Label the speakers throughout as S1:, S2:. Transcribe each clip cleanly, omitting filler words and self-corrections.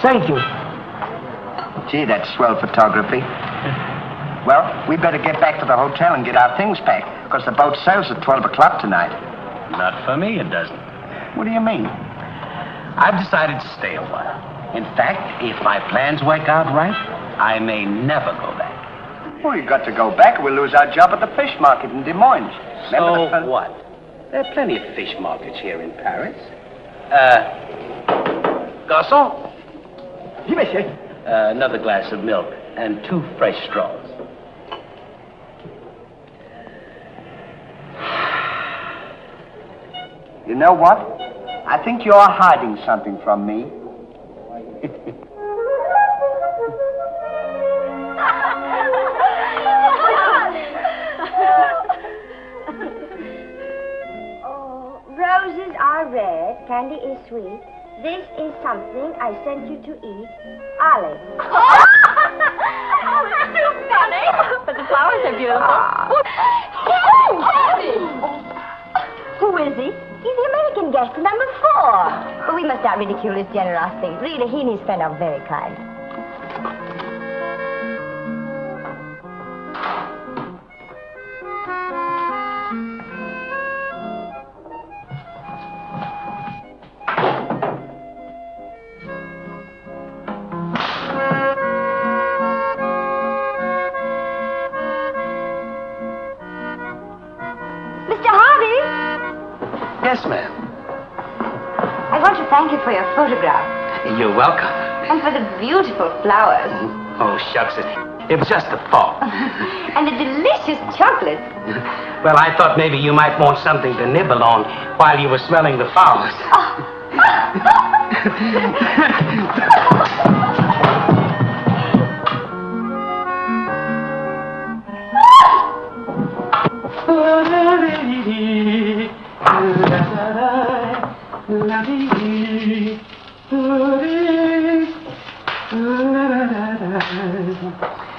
S1: Thank you.
S2: Gee, that's swell photography. Well, we better get back to the hotel and get our things packed, because the boat sails at 12 o'clock tonight.
S3: Not for me, it doesn't.
S2: What do you mean?
S3: I've decided to stay a while. In fact, if my plans work out right, I may never go back.
S2: Well, you've got to go back or we'll lose our job at the fish market in Des Moines.
S3: So what? There are plenty of fish markets here in Paris. Garçon?
S1: Oui, monsieur.
S3: Another glass of milk and 2 fresh straws.
S2: You know what? I think you're hiding something from me.
S4: Oh, roses are red, candy is sweet. This is something I sent you to eat. Ollie.
S5: Oh, it's too funny. But the flowers are beautiful.
S4: Who is he? He's the American guest, number 4. But we must not ridicule his generosity. Really, he and his friend are very kind.
S3: Yes, ma'am.
S4: I want to thank you for your photograph.
S3: You're welcome.
S4: And for the beautiful flowers.
S3: Oh, shucks. It was just a thought.
S4: And the delicious chocolate.
S3: Well, I thought maybe you might want something to nibble on while you were smelling the flowers.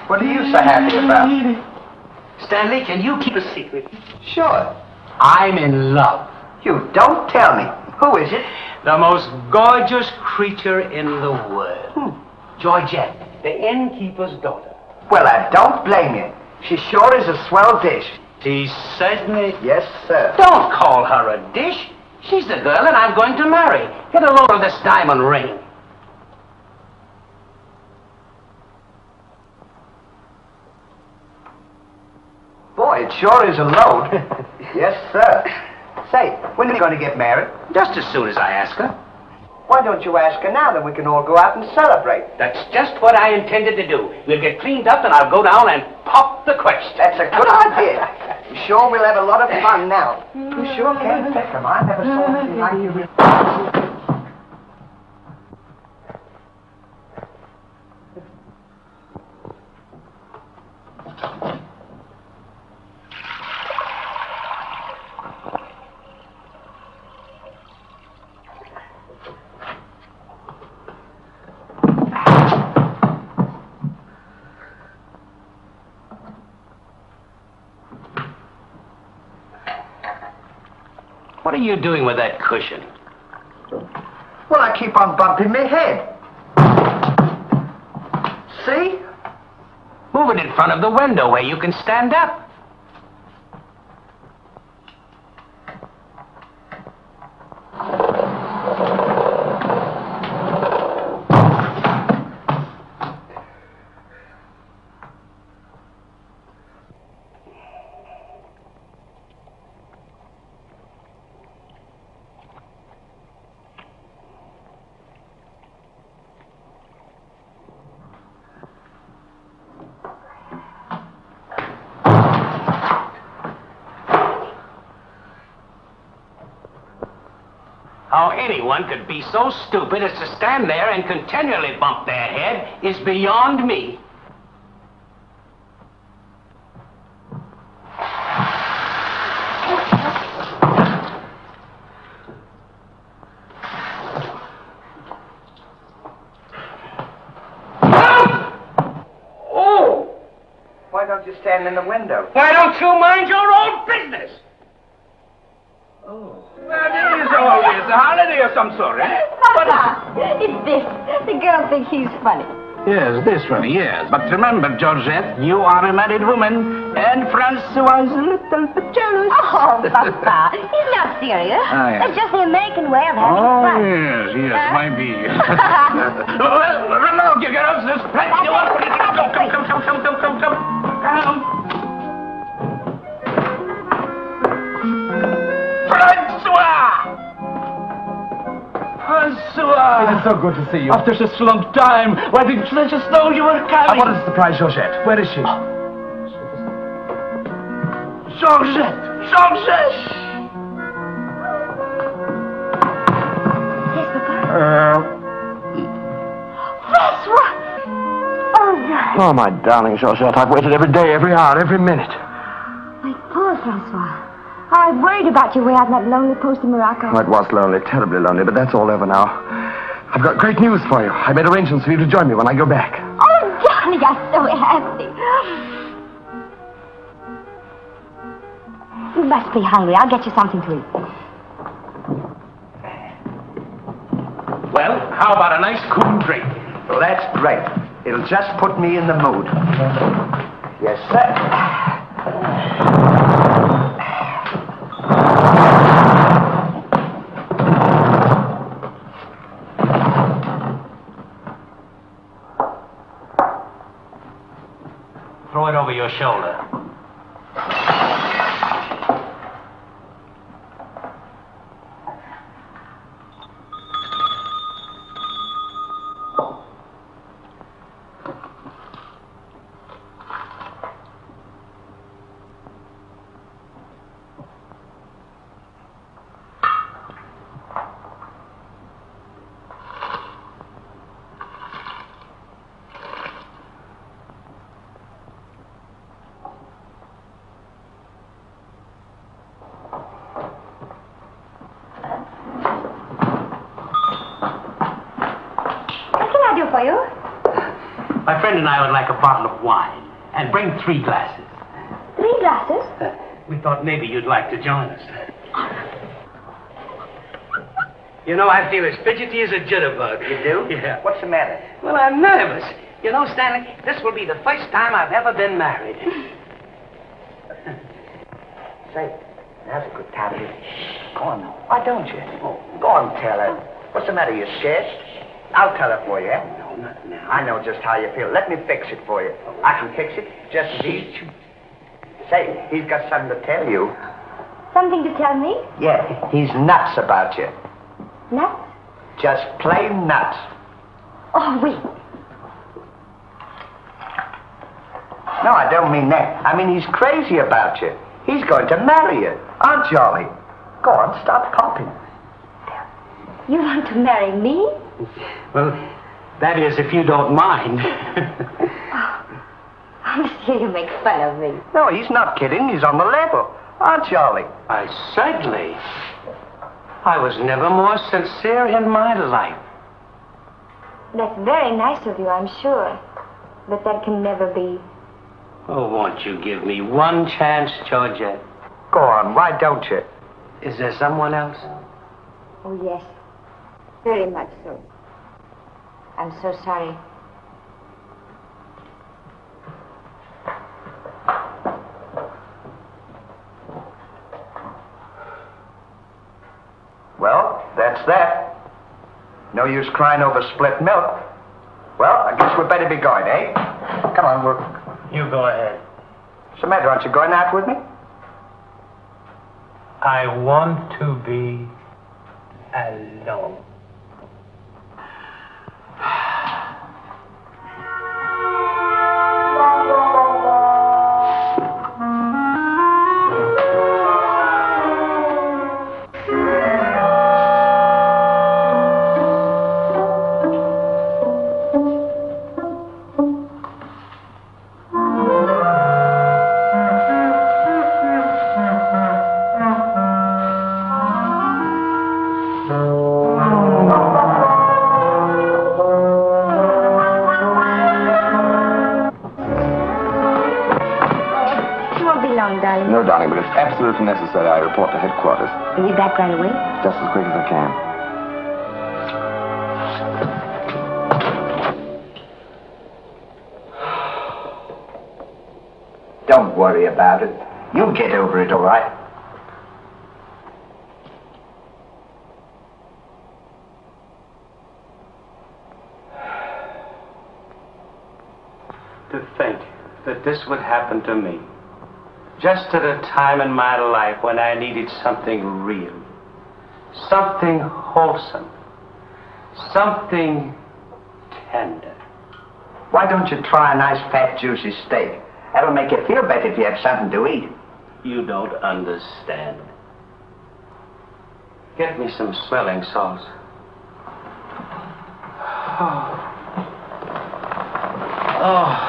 S2: What are you so happy about?
S3: Stanley, can you keep a secret?
S2: Sure.
S3: I'm in love.
S2: You don't tell me. Who is it?
S3: The most gorgeous creature in the world. Georgette, the innkeeper's daughter.
S2: Well, I don't blame you. She sure is a swell dish.
S3: She's certainly...
S2: Yes, sir.
S3: Don't call her a dish. She's the girl that I'm going to marry. Get a load of this diamond ring.
S2: Boy, it sure is a load. Yes, sir. Say, when are we going to get married?
S3: Just as soon as I ask her.
S2: Why don't you ask her now, then we can all go out and celebrate?
S3: That's just what I intended to do. We'll get cleaned up and I'll go down and pop the question.
S2: That's a good idea. I'm sure we'll have a lot of fun now. You sure can pick them. I never saw anything like you.
S3: What are you doing with that cushion?
S2: Well, I keep on bumping my head. See?
S3: Move it in front of the window where you can stand up. How anyone could be so stupid as to stand there and continually bump their head is beyond me.
S2: Oh! Why don't you stand in the window?
S3: Why don't you mind your own business?
S2: Oh.
S1: Well, it is always a holiday of some sort, eh?
S4: Not It's this. The girl thinks he's funny.
S3: Yes, this one, yes. But remember, Georgette, you are a married woman, and Francois is a little bit jealous.
S4: Oh, Papa, he's not serious.
S3: yes.
S4: It's just the American way of having fun.
S3: Yes, might be. Well, run along, you girls. There's plenty of work. Come. Francois!
S1: It's so good to see you.
S3: After such a long time, why didn't you let us know you were coming?
S1: I wanted to surprise Georgette. Where is she?
S3: Georgette!
S4: Yes, Papa. Francois! Oh, God.
S1: Oh, my darling Georgette, I've waited every day, every hour, every minute.
S4: My poor Francois. I was worried about you way out in that lonely post in Morocco.
S1: Oh, it was lonely, terribly lonely, but that's all over now. I've got great news for you. I made arrangements for you to join me when I go back.
S4: Oh, darling, I'm so happy. You must be hungry. I'll get you something to eat.
S3: Well, how about a nice cool drink?
S2: Well, that's great. It'll just put me in the mood. Yes, sir.
S3: Throw it over your shoulder.
S4: For you?
S3: My friend and I would like a bottle of wine. And bring 3 glasses.
S4: 3 glasses?
S3: We thought maybe you'd like to join us. You know, I feel as fidgety as a jitterbug.
S2: You do?
S3: Yeah.
S2: What's the matter?
S3: Well, I'm nervous. You know, Stanley, this will be the first time I've ever been married.
S2: Say, now's a good time to... Go on now. Why don't you? Oh, go on, tell her. What's the matter? You scared? I'll tell her for you.
S3: No, not now.
S2: I know just how you feel. Let me fix it for you. I can fix it just as easy. Say, he's got something to tell you.
S4: Something to tell me?
S2: Yeah, he's nuts about you.
S4: Nuts?
S2: Just plain nuts.
S4: Oh, wait.
S2: No, I don't mean that. I mean, he's crazy about you. He's going to marry you. Aren't you, Ollie? Go on, stop popping.
S4: You want to marry me?
S3: Well, that is, if you don't mind.
S4: I'm sure you make fun of me.
S2: No, he's not kidding. He's on the level. Aren't you, Ollie?
S3: Certainly. I was never more sincere in my life.
S4: That's very nice of you, I'm sure. But that can never be.
S3: Oh, won't you give me one chance, Georgette?
S2: Go on, why don't you?
S3: Is there someone else?
S4: Oh, yes. Very much so. I'm so sorry.
S2: Well, that's that. No use crying over spilt milk. Well, I guess we'd better be going, eh? Come on,
S3: You go ahead.
S2: What's the matter? Aren't you going out with me?
S3: I want to be alone.
S1: No, darling, but it's absolutely necessary I report to headquarters.
S4: Are you back right away?
S1: Just as quick as I can.
S2: Don't worry about it. You'll get over it, all right?
S3: To think that this would happen to me. Just at a time in my life when I needed something real. Something wholesome. Something tender.
S2: Why don't you try a nice fat juicy steak? That'll make you feel better if you have something to eat.
S3: You don't understand. Get me some smelling salts. Oh.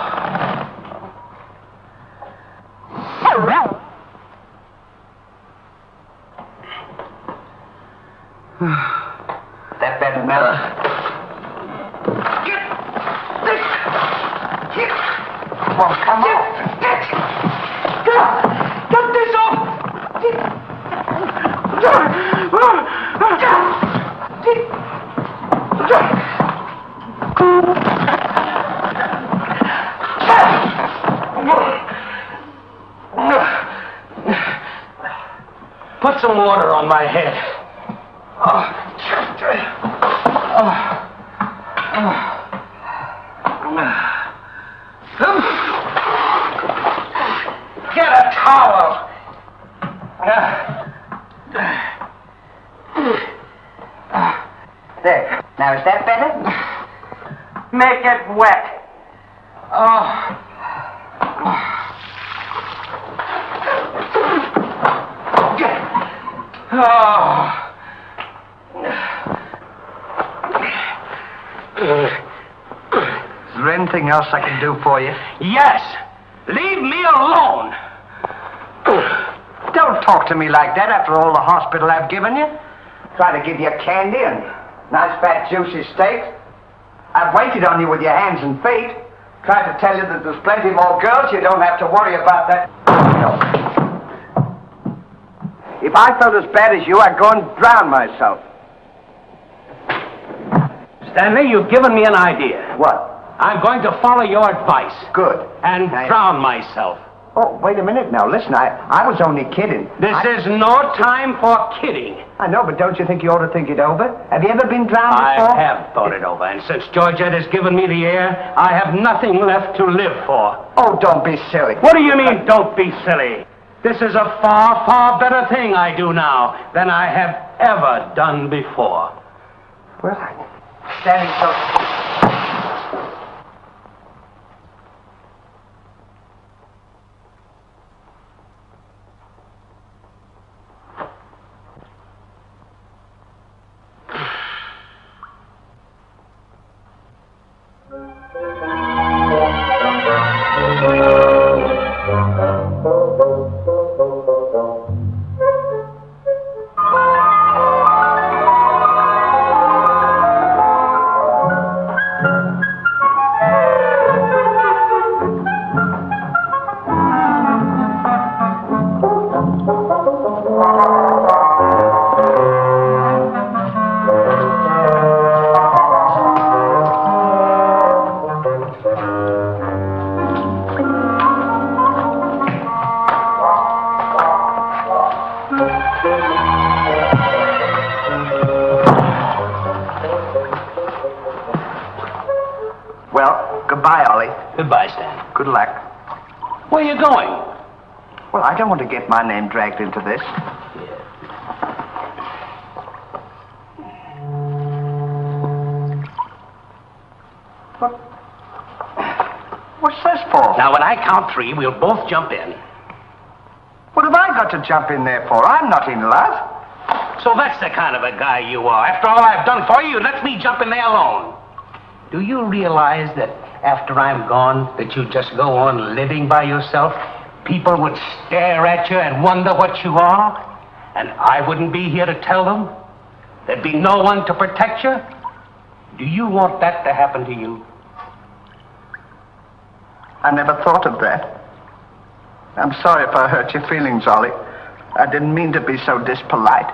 S2: That better now? Well, come on.
S3: Get this off! Put some water on my head.
S2: Get a towel. There. Now, is that better? Make it wet. Is there anything else I can do for you?
S3: Yes! Leave me alone!
S2: Don't talk to me like that after all the hospital I've given you. Try to give you candy and nice fat juicy steak. I've waited on you with your hands and feet. Tried to tell you that there's plenty more girls. You don't have to worry about that. No. If I felt as bad as you, I'd go and drown myself.
S3: Stanley, you've given me an idea.
S2: What?
S3: I'm going to follow your advice.
S2: Good.
S3: And drown myself.
S2: Oh, wait a minute now. Listen, I was only kidding.
S3: This is no time for kidding.
S2: I know, but don't you think you ought to think it over? Have you ever been drowned before?
S3: I have thought it over, and since Georgette has given me the air, I have nothing left to live for.
S2: Oh, don't be silly.
S3: What do you mean, don't be silly? This is a far, far better thing I do now than I have ever done before.
S2: Well, I'm standing so... Well, goodbye, Ollie.
S3: Goodbye, Stan.
S2: Good luck.
S3: Where are you going?
S2: Well, I don't want to get my name dragged into this. What's this for?
S3: Now, when I count 3, we'll both jump in.
S2: What have I got to jump in there for? I'm not in love.
S3: So that's the kind of a guy you are. After all I've done for you, let me jump in there alone. Do you realize that after I'm gone, that you just go on living by yourself? People would stare at you and wonder what you are, and I wouldn't be here to tell them. There'd be no one to protect you. Do you want that to happen to you?
S2: I never thought of that. I'm sorry if I hurt your feelings, Ollie. I didn't mean to be so dispolite.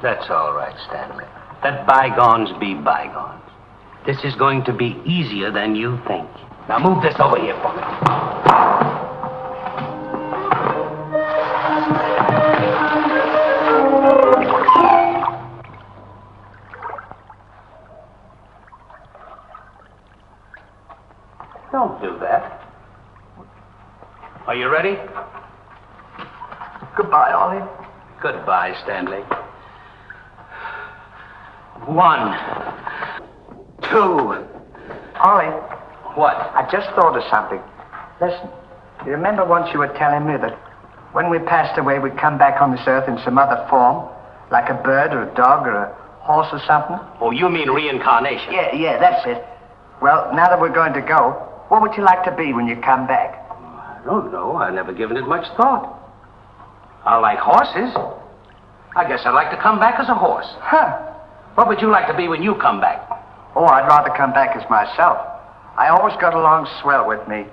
S3: That's all right, Stanley. Let bygones be bygones. This is going to be easier than you think. Now move this over here for me. Are you ready?
S2: Goodbye, Ollie.
S3: Goodbye, Stanley. 1, 2.
S2: Ollie,
S3: What?
S2: I just thought of something. Listen, you remember once you were telling me that when we passed away, we'd come back on this earth in some other form, like a bird or a dog or a horse or something?
S3: Oh, you mean reincarnation?
S2: Yeah, that's it. Well, now that we're going to go, what would you like to be when you come back?
S3: I don't know. I've never given it much thought. I like horses. I guess I'd like to come back as a horse.
S2: Huh.
S3: What would you like to be when you come back?
S2: Oh, I'd rather come back as myself. I always got along swell with me.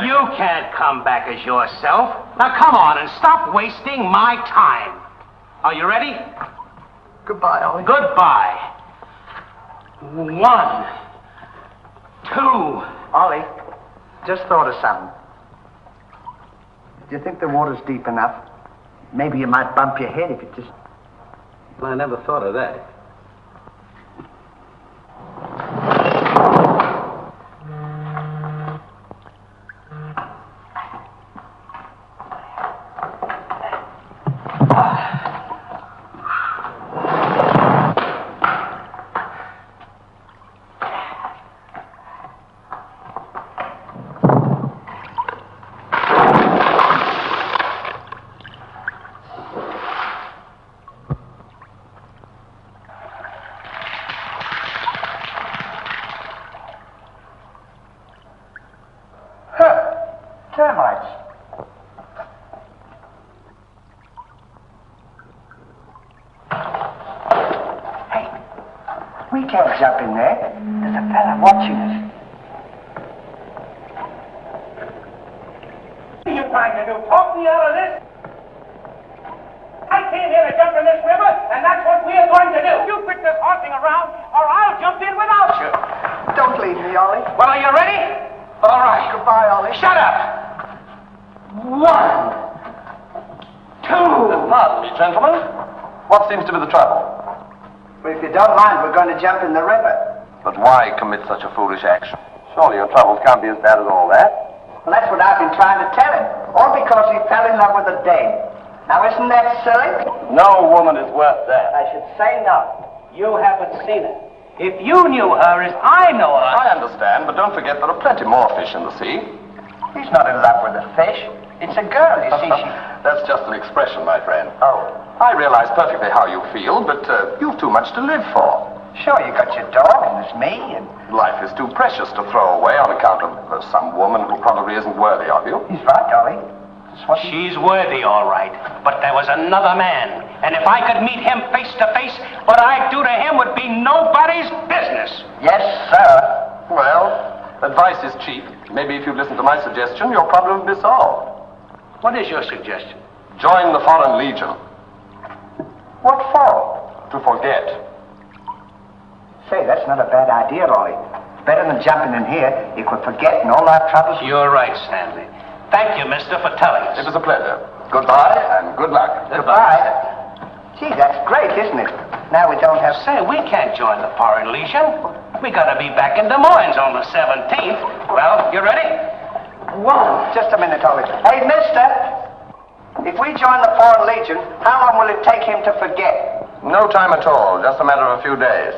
S3: You can't come back as yourself. Now, come on and stop wasting my time. Are you ready?
S2: Goodbye, Ollie.
S3: Goodbye. 1, 2.
S2: Ollie, just thought of something. Do you think the water's deep enough? Maybe you might bump your head if you just...
S3: Well, I never thought of that.
S2: Termites. Hey, we can't jump in there. There's a fella watching us.
S6: What are you trying to do? Talk me out of this? I came here to jump in this river, and that's what we are going to do. You quit this horsing around, or I'll jump in without you.
S2: Don't leave me, Ollie.
S3: Well, are you ready? All right.
S2: Goodbye, Ollie.
S3: Shut up. 1, 2.
S1: Pardon me, gentlemen. What seems to be the trouble?
S2: Well, if you don't mind, we're going to jump in the river.
S1: But why commit such a foolish action? Surely your troubles can't be as bad as all that.
S2: Well, that's what I've been trying to tell him. All because he fell in love with a dame. Now, isn't that silly?
S1: No woman is worth that.
S2: I should say no.
S3: You haven't seen her. If you knew her as I know her...
S1: I understand, but don't forget there are plenty more fish in the sea.
S2: He's not in love with a fish. It's a girl, you see.
S1: That's just an expression, my friend.
S2: Oh.
S1: I realize perfectly how you feel, but you've too much to live for.
S2: Sure, you got your dog, and there's me, and...
S1: Life is too precious to throw away on account of some woman who probably isn't worthy of you.
S2: He's right, Ollie. That's what
S3: She's worthy, all right. But there was another man. And if I could meet him face to face, what I'd do to him would be nobody's business.
S2: Yes, sir.
S1: Well, advice is cheap. Maybe if you listen to my suggestion, your problem will be solved.
S3: What is your suggestion?
S1: Join the Foreign Legion.
S2: What for?
S1: To forget.
S2: Say, that's not a bad idea, Ollie. Better than jumping in here. You could forget all our troubles.
S3: You're right, Stanley. Thank you, mister, for telling us.
S1: It was a pleasure. Goodbye and good luck.
S2: Goodbye. Gee, that's great, isn't it? Now we don't have...
S3: Say, we can't join the Foreign Legion. We gotta be back in Des Moines on the 17th. Well, you ready? 1.
S2: Just a minute, Ollie. Hey, mister! If we join the Foreign Legion, how long will it take him to forget?
S1: No time at all. Just a matter of a few days.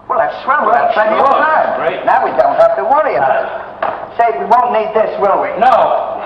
S2: Well, that's swell. We'll have plenty of time.
S3: Great.
S2: Now we don't have to worry about it. Say, we won't need this, will we?
S3: No.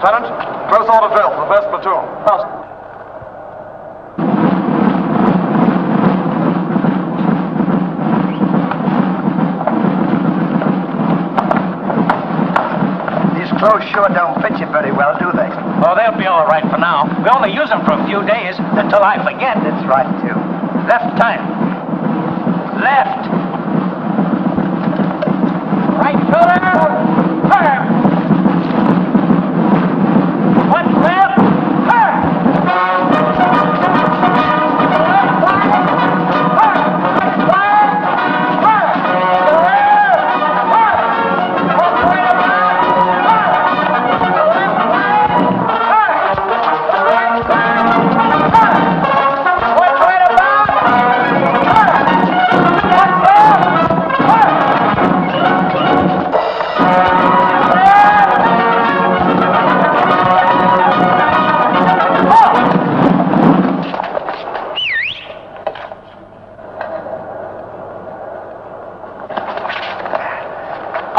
S1: Lieutenant, close order drill for the first platoon.
S2: These clothes sure don't fit you very well, do they?
S3: Oh, they'll be all right for now. We only use them for a few days until I forget.
S2: That's right, too.
S3: Left time. Left. Right shoulder. Turn. One left. Turn.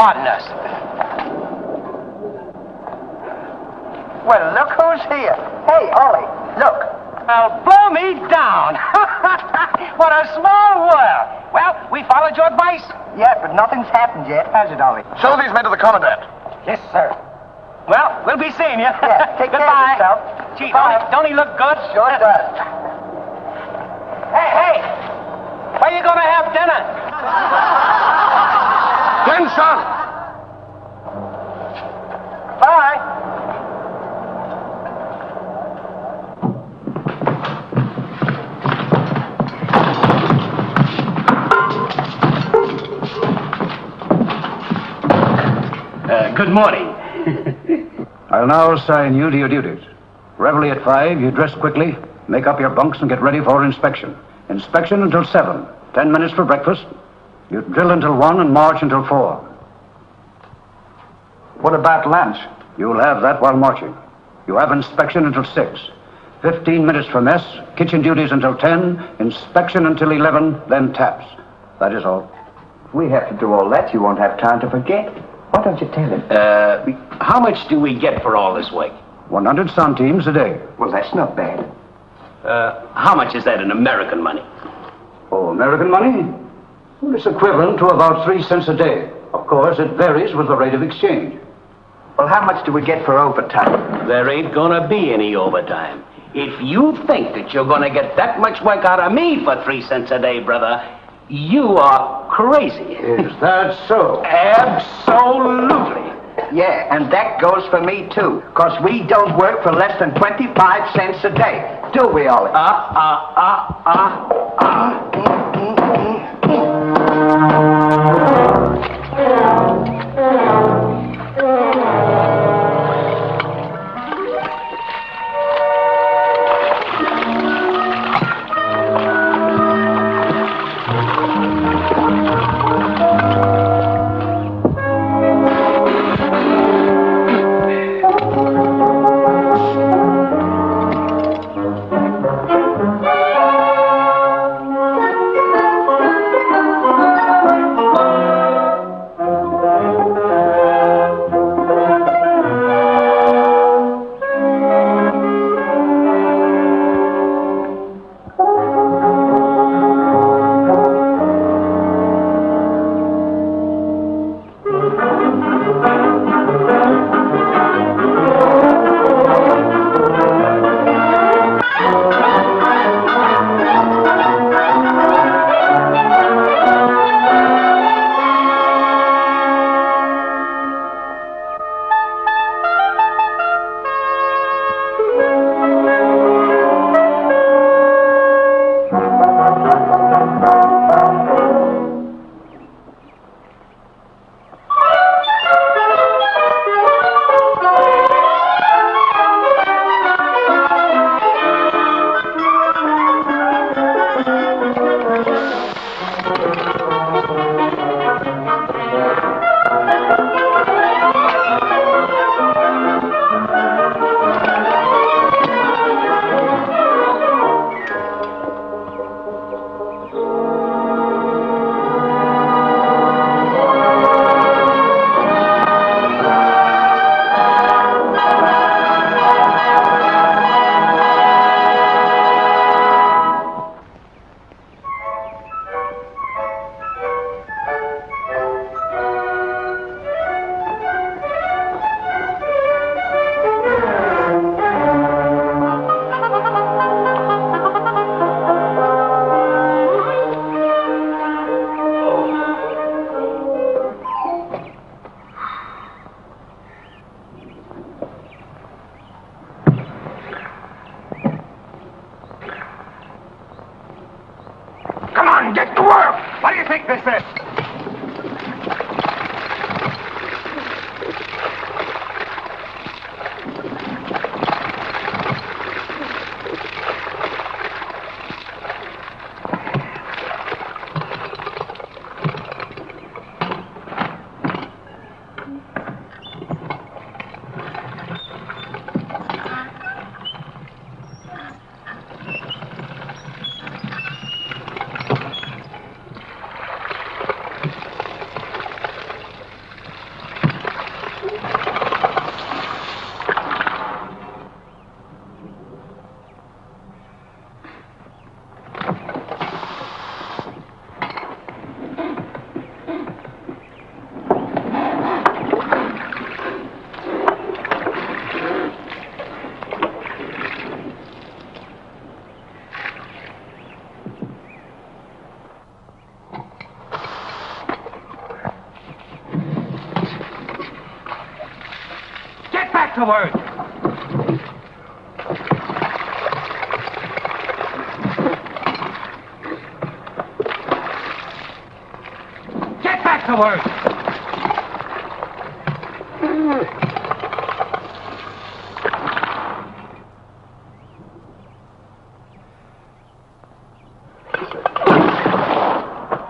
S3: Pardon us.
S2: Well, look who's here. Hey, Ollie, look.
S3: Well, blow me down. What a small world. Well, we followed your advice.
S2: Yeah, but nothing's happened yet, has it, Ollie?
S1: Show these men to the commandant.
S3: Yes, sir. Well, we'll be seeing you.
S2: Yeah, take care of yourself.
S3: Gee,
S2: Bye.
S3: don't he look good?
S2: Sure does.
S3: Hey, where you gonna have dinner?
S1: Attention!
S3: Bye. Good morning.
S7: I'll now assign you to your duties. Reveille at 5, you dress quickly, make up your bunks and get ready for inspection. Inspection until 7. 10 minutes for breakfast. You drill until 1 and march until 4.
S2: What about lunch?
S7: You'll have that while marching. You have inspection until 6. 15 minutes for mess, kitchen duties until 10, inspection until 11, then taps. That is all.
S2: If we have to do all that, you won't have time to forget. Why don't you tell him?
S3: How much do we get for all this work?
S7: 100 centimes a day.
S2: Well, that's not bad.
S3: How much is that in American money?
S7: Oh, American money? Well, it's equivalent to about 3 cents a day. Of course, it varies with the rate of exchange.
S2: Well, how much do we get for overtime?
S3: There ain't gonna be any overtime. If you think that you're gonna get that much work out of me for 3 cents a day, brother, you are crazy.
S7: Is that so?
S3: Absolutely.
S2: Yeah, and that goes for me, too. Because we don't work for less than 25 cents a day. Do we, Ollie?
S3: breakfast. To work. Get back to work.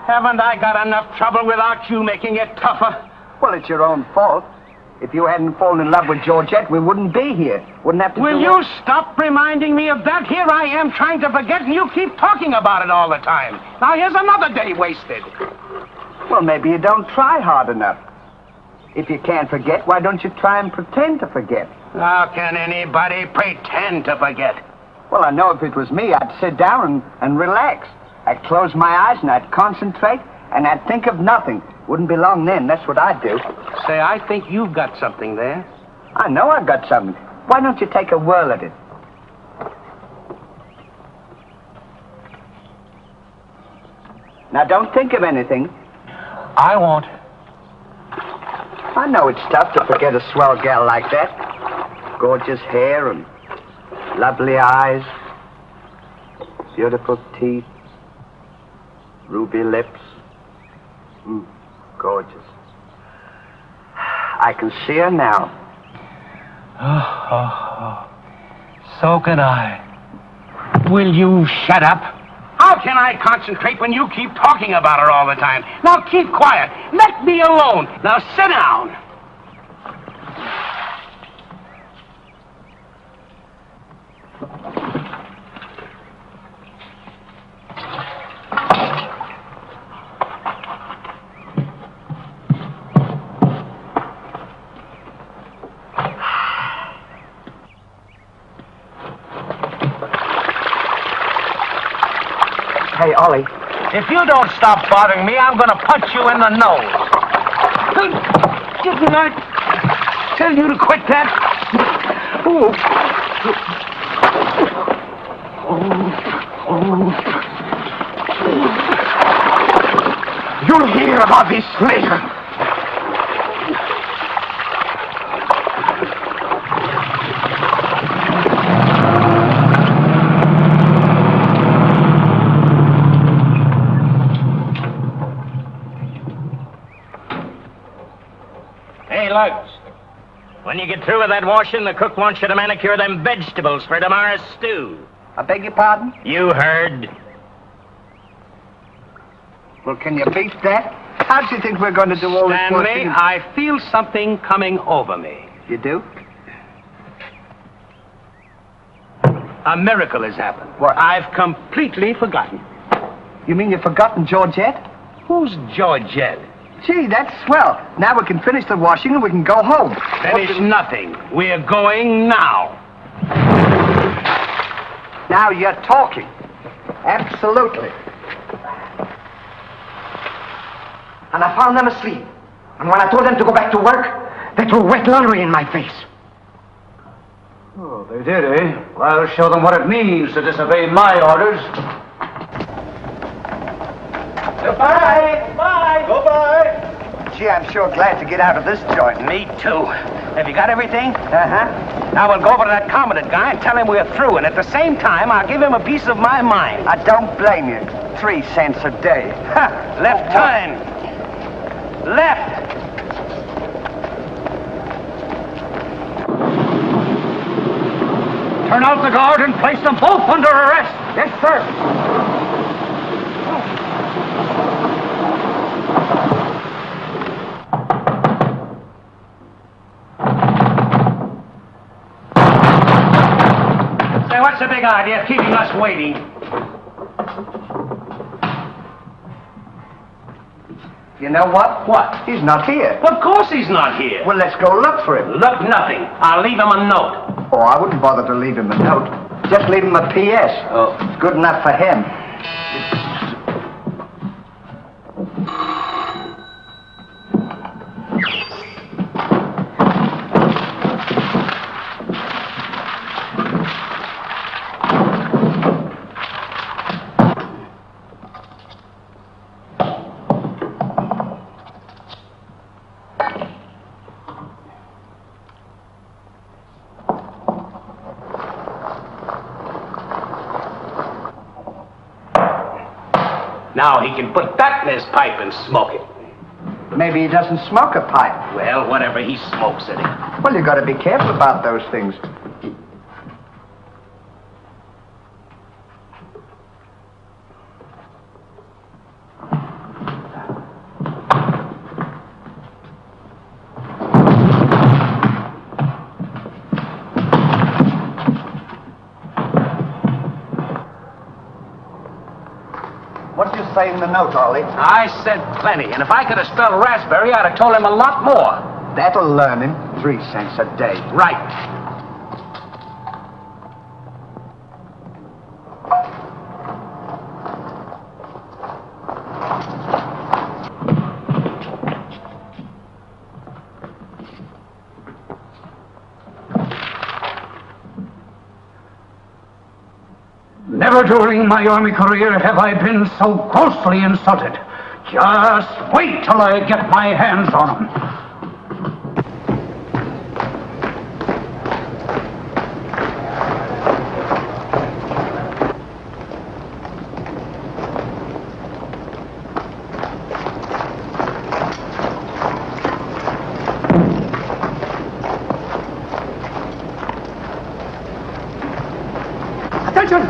S3: Haven't I got enough trouble without you making it tougher?
S2: Well, it's your own fault. If you hadn't fallen in love with Georgette, we wouldn't be here. Wouldn't have to
S3: Will you stop reminding me of that? Here I am trying to forget, and you keep talking about it all the time. Now here's another day wasted.
S2: Well, maybe you don't try hard enough. If you can't forget, why don't you try and pretend to forget?
S3: How can anybody pretend to forget?
S2: Well, I know if it was me, I'd sit down and relax. I'd close my eyes and I'd concentrate and I'd think of nothing. Wouldn't be long then. That's what I'd do.
S3: Say, I think you've got something there.
S2: I know I've got something. Why don't you take a whirl at it? Now, don't think of anything.
S3: I won't.
S2: I know it's tough to forget a swell gal like that. Gorgeous hair and lovely eyes, beautiful teeth, ruby lips. Gorgeous. I can see her now.
S3: So can I. Will you shut up? How can I concentrate when you keep talking about her all the time? Now keep quiet. Let me alone. Now sit down.
S2: Hey, Ollie.
S3: If you don't stop bothering me, I'm going to punch you in the nose. Didn't I tell you to quit that? You'll hear about this later. Lugs. When you get through with that washing, the cook wants you to manicure them vegetables for tomorrow's stew.
S2: I beg your pardon?
S3: You heard.
S2: Well, can you beat that? How do you think we're going to do all this washing?
S3: Stanley, I feel something coming over me.
S2: You do?
S3: A miracle has happened.
S2: What?
S3: I've completely forgotten.
S2: You mean you've forgotten Georgette?
S3: Who's Georgette?
S2: Gee, that's swell. Now we can finish the washing and we can go home.
S3: Finish nothing. We're going now.
S2: Now you're talking. Absolutely.
S8: And I found them asleep. And when I told them to go back to work, they threw wet laundry in my face.
S7: Oh, they did, eh? Well, I'll show them what it means to disobey my orders.
S2: Goodbye. Bye. Goodbye. Gee, I'm sure glad to get out of this joint.
S3: Me too. Have you got everything?
S2: Uh-huh.
S3: Now we'll go over to that commandant guy and tell him we're through, and at the same time, I'll give him a piece of my mind.
S2: I don't blame you. 3 cents a day. Ha! Left time. Left.
S7: Turn out the guard and place them both under arrest.
S2: Yes, sir.
S3: Say, what's the big idea of keeping us waiting?
S2: You know what?
S3: What?
S2: He's not here.
S3: Of course he's not here.
S2: Well, let's go look for him.
S3: Look, nothing. I'll leave him a note.
S2: Oh, I wouldn't bother to leave him a note. Just leave him a P.S.
S3: Oh.
S2: It's good enough for him.
S3: Now he can put that in his pipe and smoke it.
S2: Maybe he doesn't smoke a pipe.
S3: Well, whatever he smokes it in.
S2: Well, you got to be careful about those things. What did you say in the note, Ollie?
S3: I said plenty, and if I could have spelled raspberry, I'd have told him a lot more.
S2: That'll learn him. 3 cents a day.
S3: Right.
S7: Never during my army career have I been so grossly insulted. Just wait till I get my hands on him.
S2: Attention!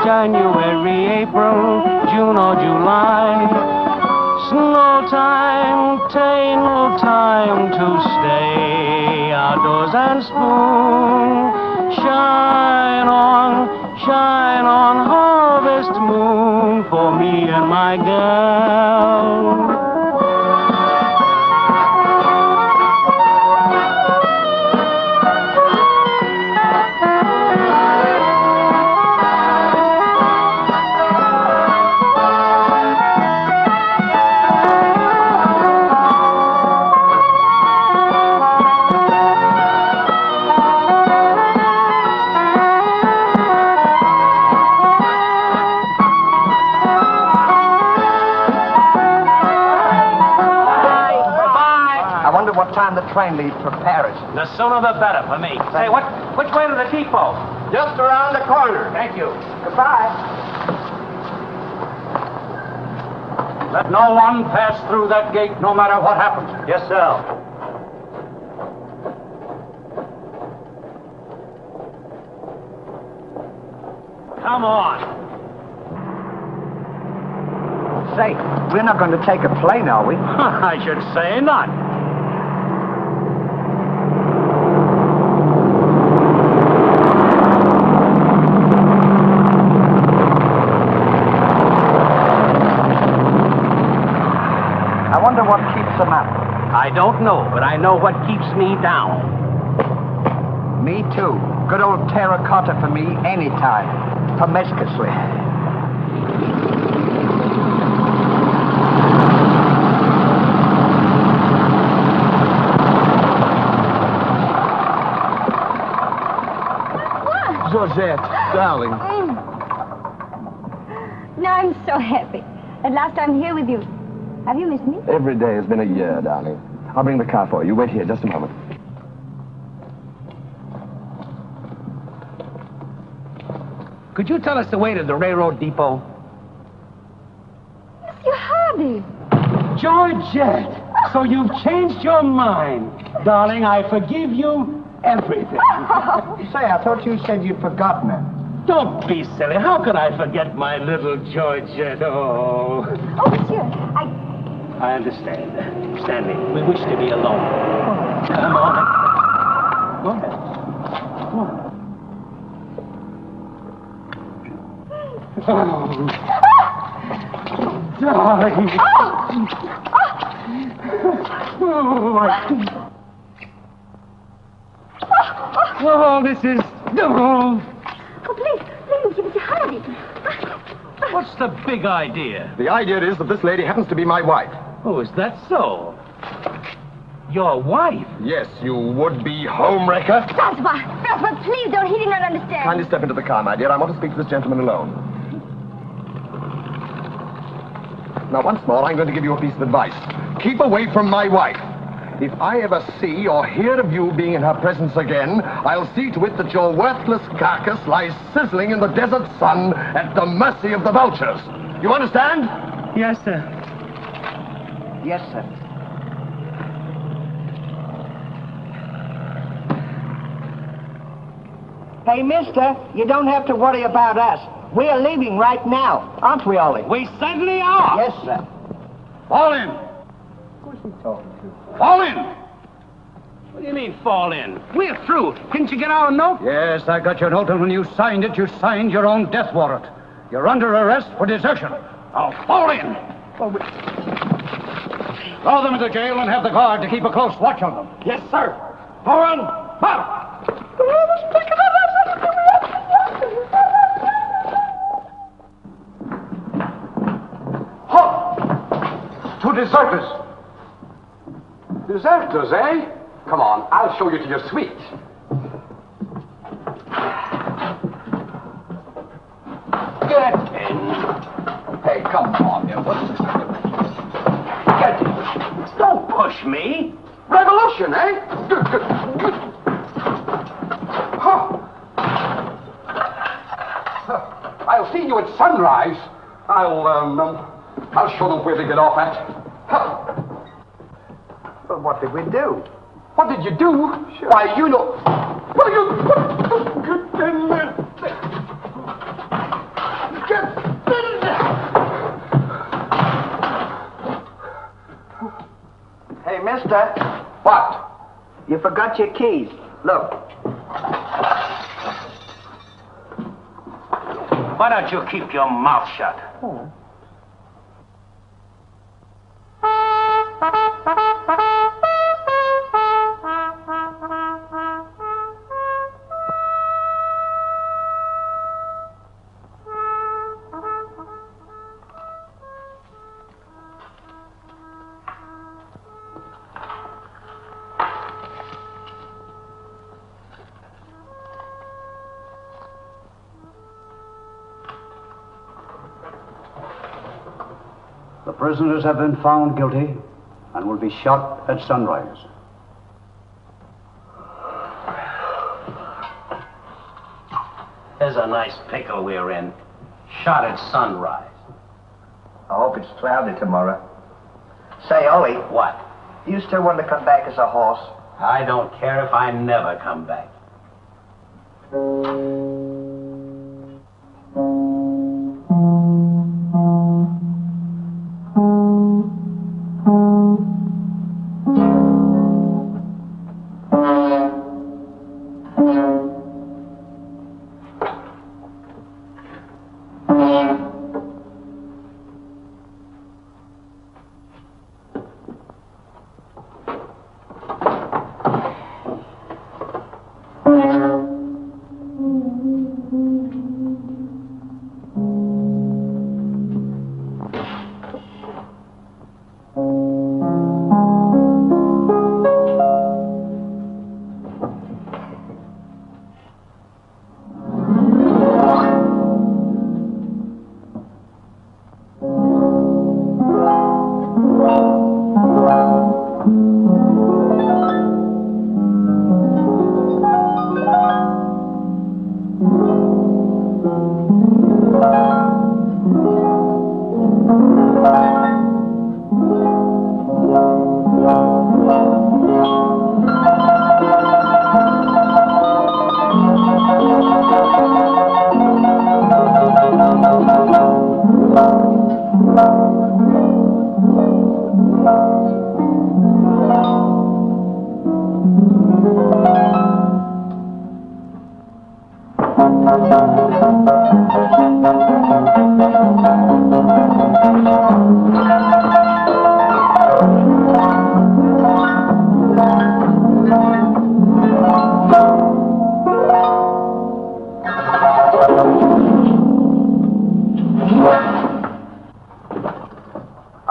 S9: January, April, June or July. Snow time, tain't no time to stay outdoors and spoon. Shine on, harvest moon for me and my girl.
S2: The train leaves for Paris.
S3: The sooner the better for me. Say, which way to the depot?
S2: Just around the corner.
S3: Thank you.
S2: Goodbye.
S7: Let no one pass through that gate, no matter what happens.
S2: Yes, sir.
S3: Come on.
S2: Say, we're not going to take a plane, are we?
S3: I should say not.
S2: I wonder what keeps them up.
S3: I don't know, but I know what keeps me down.
S2: Me too. Good old terracotta for me anytime. Promiscuously.
S1: Georgette, darling.
S4: Now I'm so happy. At last I'm here with you. Have you missed me?
S1: Every day has been a year, darling. I'll bring the car for you. Wait here just a moment.
S3: Could you tell us the way to the railroad depot?
S4: Monsieur Hardy.
S9: Georgette, so you've changed your mind. Darling, I forgive you everything.
S2: Say, I thought you said you'd forgotten her.
S9: Don't be silly. How could I forget my little Georgette? Oh.
S4: Oh, monsieur,
S9: I understand. Stanley, we wish to be alone. Come on. Go ahead. Come on. Oh, darling. Oh, this is...
S4: Oh, please, Mr. Hardy.
S3: What's the big idea?
S1: The idea is that this lady happens to be my wife.
S3: Oh, is that so? Your wife?
S1: Yes, you would-be homewrecker.
S4: Francois, please don't. He did not understand.
S1: Kindly step into the car, my dear. I want to speak to this gentleman alone. Now, once more, I'm going to give you a piece of advice. Keep away from my wife. If I ever see or hear of you being in her presence again, I'll see to it that your worthless carcass lies sizzling in the desert sun at the mercy of the vultures. You understand?
S9: Yes, sir.
S2: Yes, sir. Hey, mister, you don't have to worry about us. We're leaving right now, aren't we, Ollie?
S3: We certainly are.
S2: Yes, sir.
S7: Fall in.
S2: Who's he talking to?
S7: Fall in.
S3: What do you mean, fall in? We're through. Didn't you get our note?
S7: Yes, I got your note, and when you signed it, you signed your own death warrant. You're under arrest for desertion. Now, fall in.
S2: Well,
S7: Throw them into jail and have the guard to keep a close watch on them.
S2: yes, sir.
S7: Forward, march.
S10: Halt! Two deserters. Deserters, eh? Come on, I'll show you to your suite. Get in. Hey, come on, now. What's this? Get in.
S3: Don't push me.
S10: Revolution, eh? Huh. I'll see you at sunrise. I'll show them where they get off at. Huh.
S2: Well, what did we do?
S10: What did you do? Sure. Why, you know... Well, you... Get in there. Get in there.
S2: Hey, mister.
S10: What?
S2: You forgot your keys. Look.
S3: Why don't you keep your mouth shut?
S2: Oh.
S7: The prisoners have been found guilty and will be shot at sunrise.
S3: There's a nice pickle we're in. Shot at sunrise.
S2: I hope it's cloudy tomorrow. Say, Ollie.
S3: What?
S2: Do you still want to come back as a horse?
S3: I don't care if I never come back.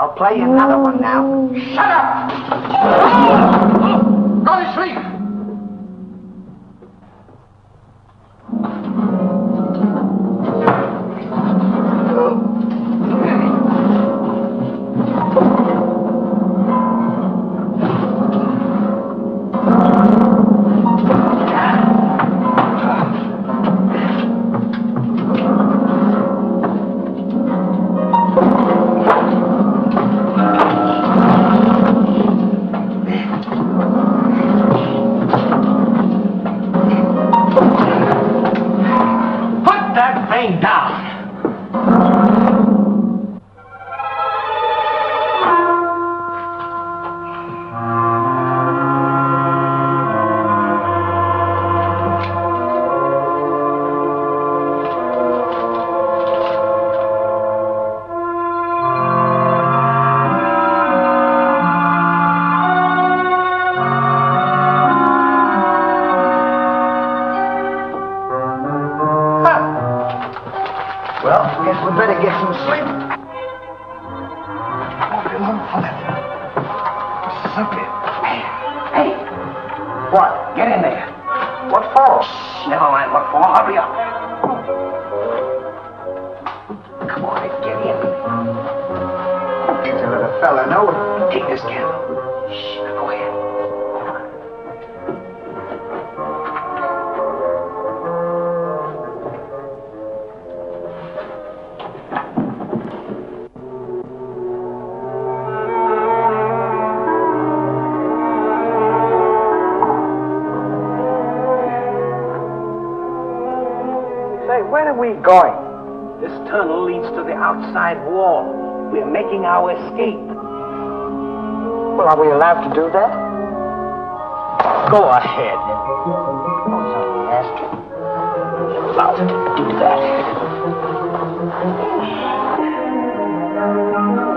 S2: I'll play you another one now. Shut up! Go to sleep! Going.
S3: This tunnel leads to the outside wall. We're making our escape.
S2: Well, are we allowed to do that?
S3: Go ahead. Allowed to do that.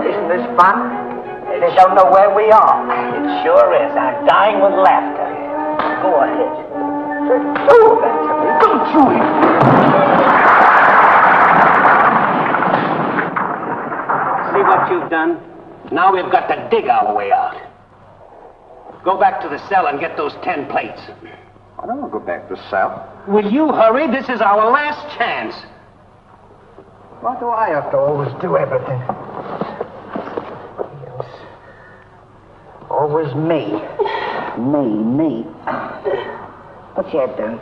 S2: Isn't this fun? They don't know where we are.
S3: It sure is. I'm dying with laughter. Go ahead.
S2: Do that to me. Don't do it.
S3: See what you've done? Now we've got to dig our way out. Go back to the cell and get those 10 plates.
S2: I don't want to go back to the cell.
S3: Will you hurry? This is our last chance.
S2: Why do I have to always do everything? Always me. Me. What's that done?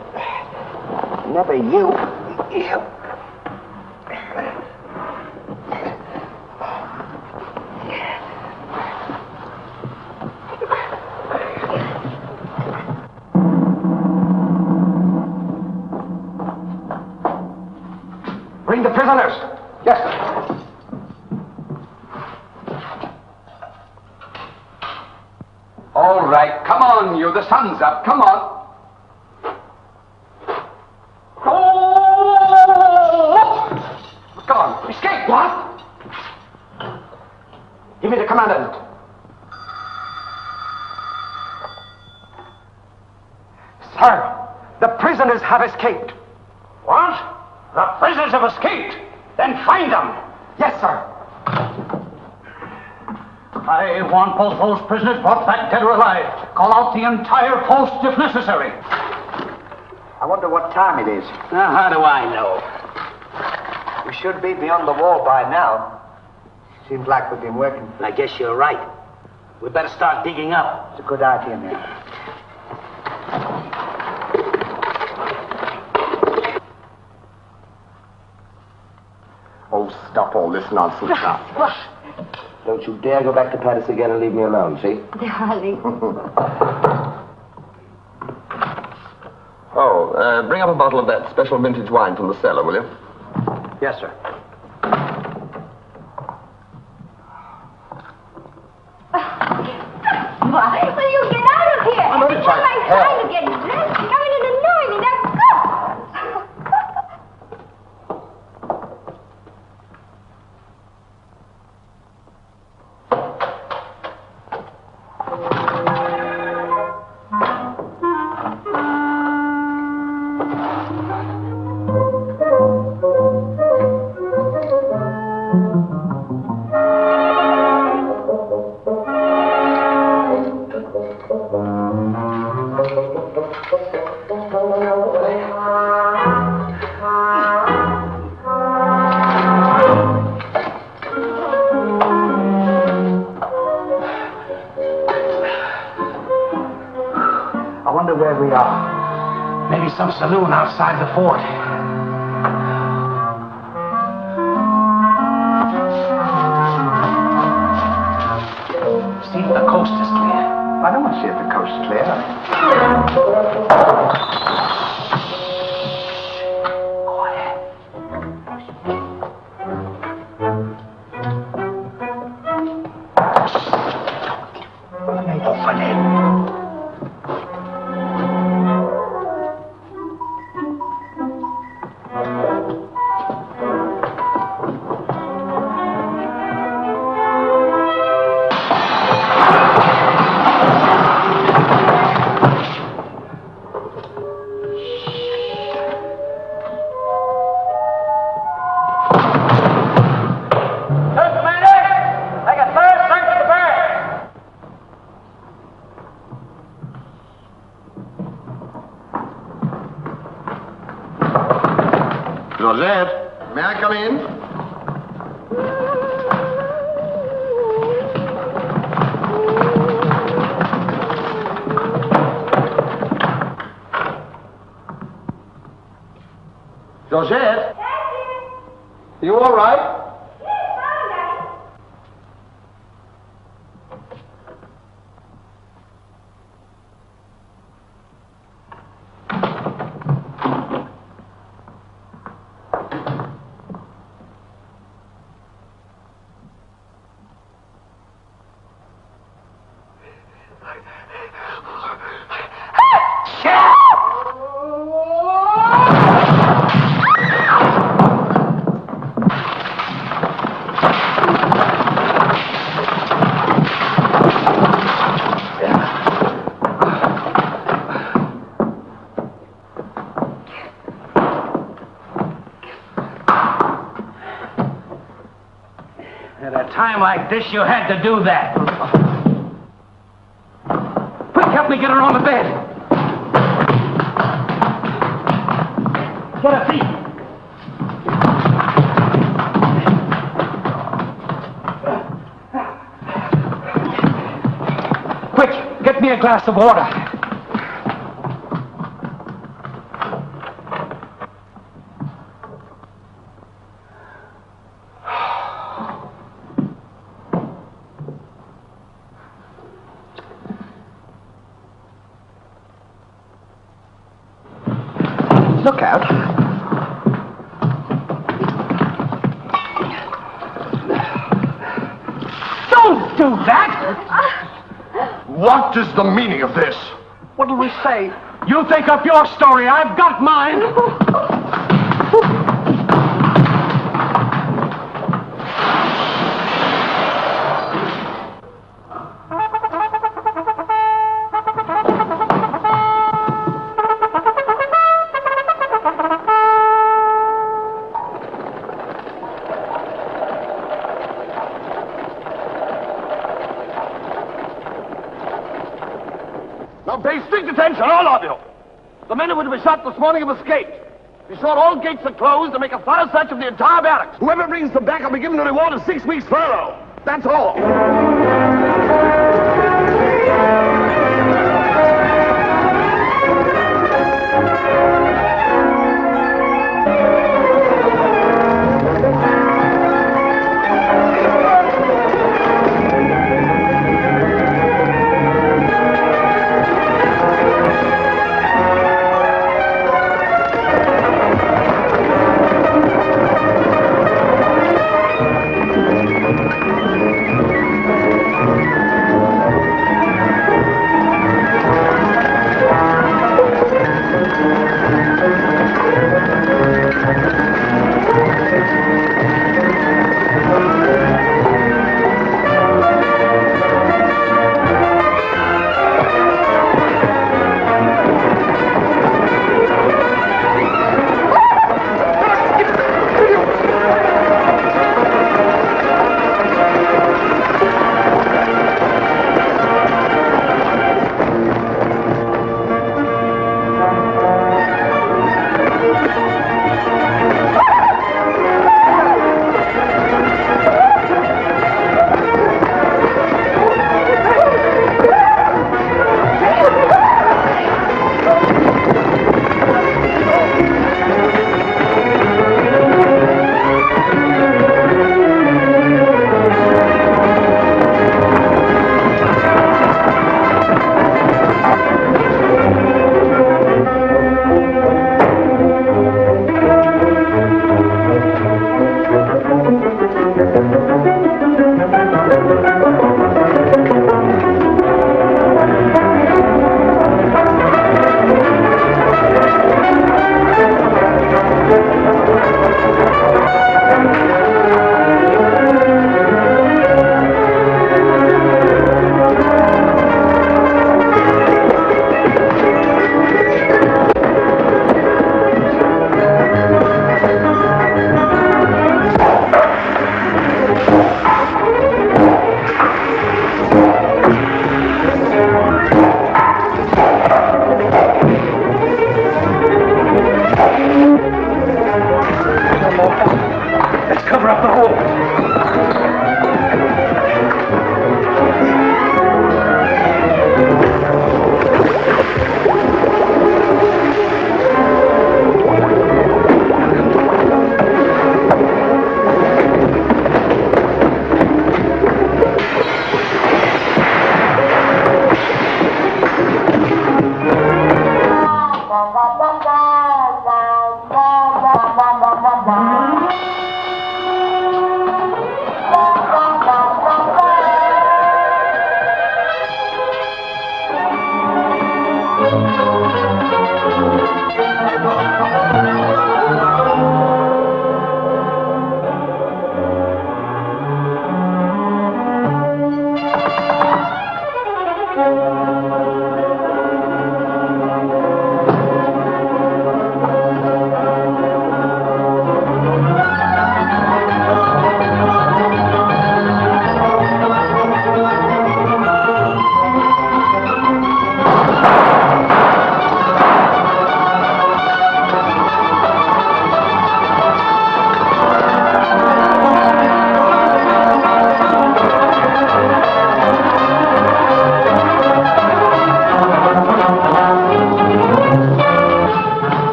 S2: Never you.
S8: Bring the prisoners.
S7: Yes, sir.
S10: All right, come on, you. The sun's up. Come on. Oh!
S8: Gone. Escape. What? Give me the commandant. Sir, the prisoners have escaped.
S7: What? The prisoners have escaped? Then find them.
S8: Yes, sir.
S7: I want both those prisoners brought back dead or alive. Call out the entire post if necessary.
S2: I wonder what time it is.
S3: How do I know?
S2: We should be beyond the wall by now. Seems like we've been working.
S3: I guess you're right. We better start digging up.
S2: It's a good idea, man.
S1: Oh, stop all this nonsense now.
S2: Don't you dare go back to Paris again and leave me alone, see?
S4: Darling.
S1: Bring up a bottle of that special vintage wine from the cellar, will you?
S2: Yes, sir.
S4: Will you get out of here?
S1: I'm only
S4: It's
S1: trying
S4: not my
S1: to help.
S4: time to get dressed. You come in and annoy me. Now go!
S2: I wonder where we are.
S3: Maybe some saloon outside the fort. See if the coast is clear.
S2: I don't want to see if the coast's clear.
S1: Georgette, may I come in? Georgette? You all right?
S3: At a time like this, you had to do that. Quick, help me get her on the bed. Get her feet. Quick, get me a glass of water.
S8: Look out.
S3: do that!
S1: What is the meaning of this?
S3: What'll we say? You think up your story. I've got mine.
S1: Now pay strict attention, all of you. The men who were to be shot this morning have escaped. Be sure all gates are closed and make a thorough search of the entire barracks. Whoever brings them back will be given a reward of 6 weeks' furlough. That's all.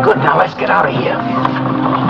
S3: Good, now let's get out of here.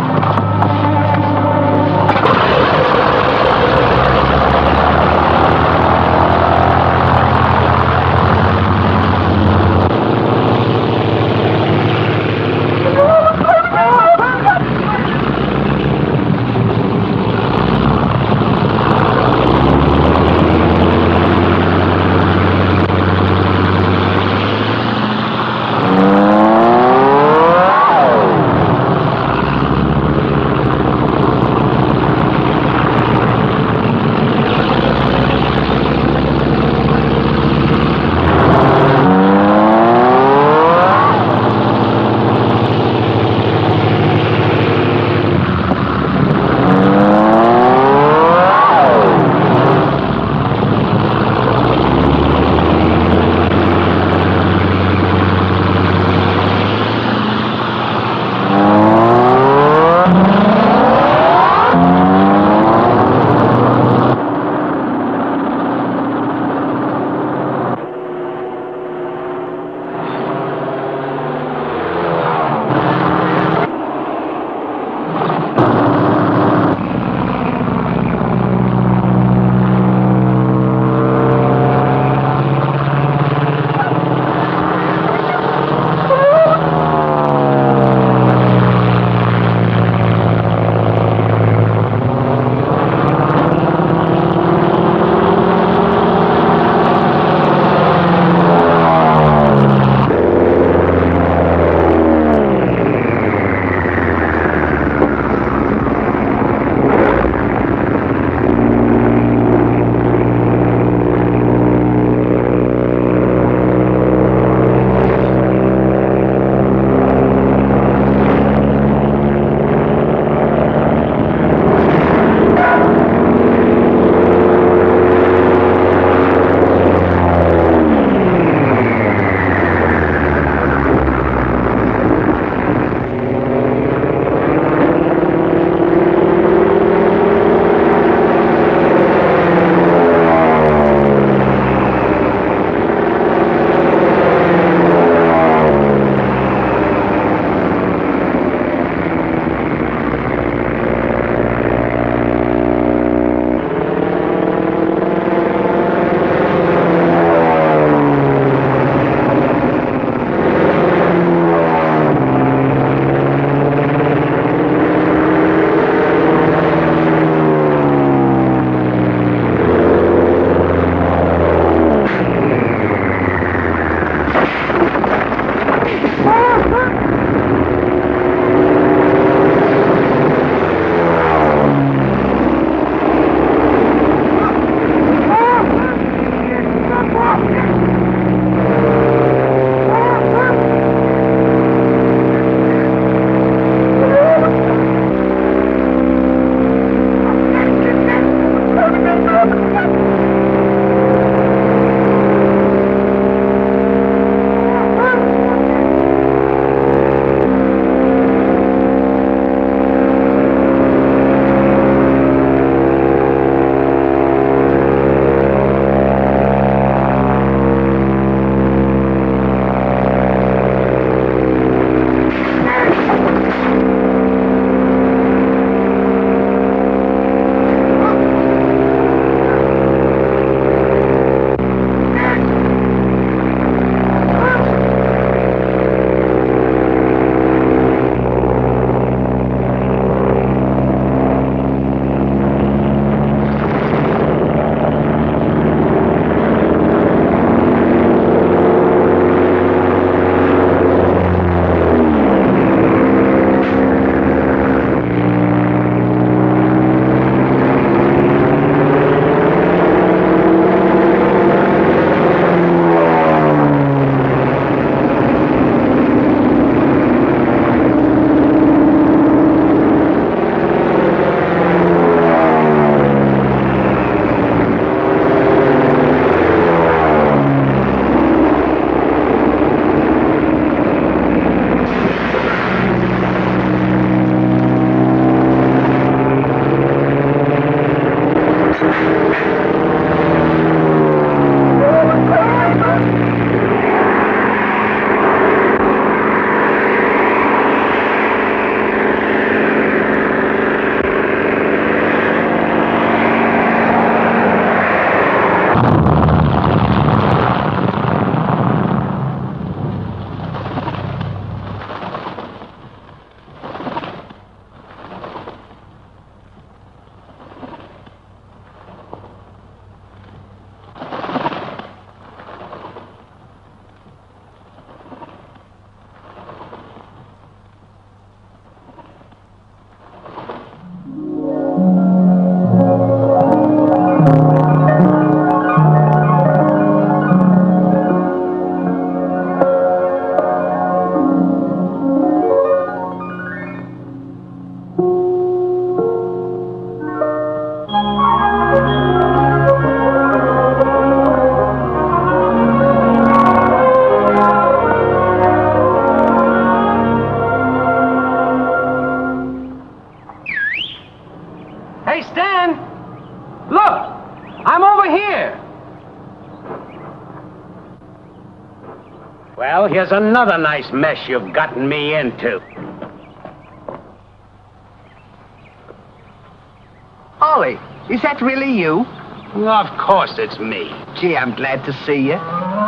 S3: Well, here's another nice mess you've gotten me into.
S2: Ollie, is that really you?
S3: Of course it's me.
S2: Gee, I'm glad to see you.